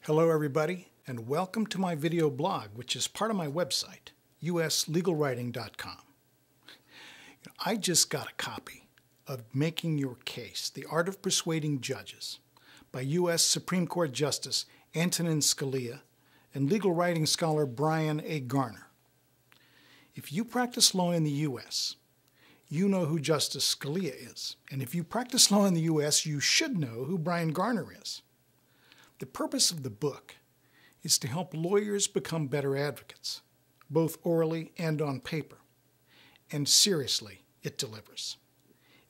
Hello everybody, and welcome to my video blog, which is part of my website, uslegalwriting.com. I just got a copy of Making Your Case, The Art of Persuading Judges by U.S. Supreme Court Justice Antonin Scalia and legal writing scholar Bryan A. Garner. If you practice law in the U.S., you know who Justice Scalia is. And if you practice law in the U.S., you should know who Bryan Garner is. The purpose of the book is to help lawyers become better advocates, both orally and on paper. And seriously, it delivers.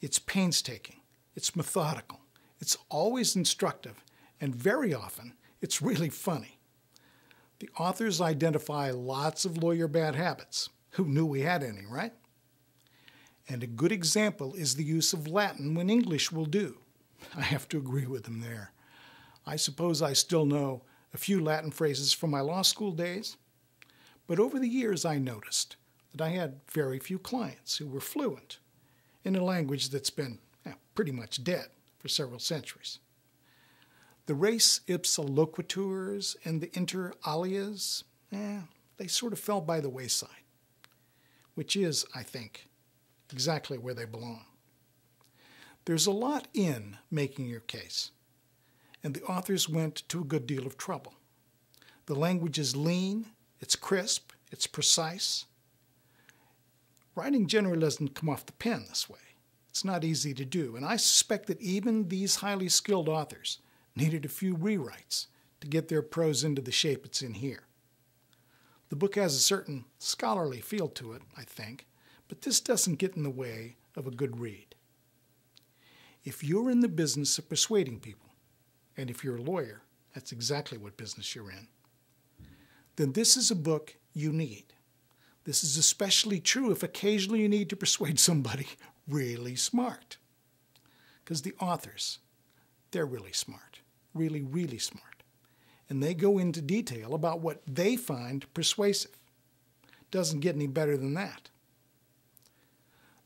It's painstaking, it's methodical, it's always instructive, and very often, it's really funny. The authors identify lots of lawyer bad habits. Who knew we had any, right? And a good example is the use of Latin when English will do. I have to agree with them there. I suppose I still know a few Latin phrases from my law school days, but over the years I noticed that I had very few clients who were fluent in a language that's been pretty much dead for several centuries. The res ipsa loquiturs and the inter alias, they sort of fell by the wayside, which is, I think, exactly where they belong. There's a lot in making your case, and the authors went to a good deal of trouble. The language is lean, it's crisp, it's precise. Writing generally doesn't come off the pen this way. It's not easy to do, and I suspect that even these highly skilled authors needed a few rewrites to get their prose into the shape it's in here. The book has a certain scholarly feel to it, I think, but this doesn't get in the way of a good read. If you're in the business of persuading people, and if you're a lawyer, that's exactly what business you're in, then this is a book you need. This is especially true if occasionally you need to persuade somebody really smart. Because the authors, they're really smart, really, really smart. And they go into detail about what they find persuasive. Doesn't get any better than that.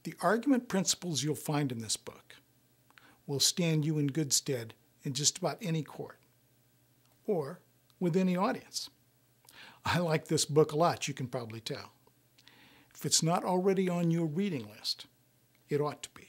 The argument principles you'll find in this book will stand you in good stead in just about any court or with any audience. I like this book a lot, you can probably tell. If it's not already on your reading list, it ought to be.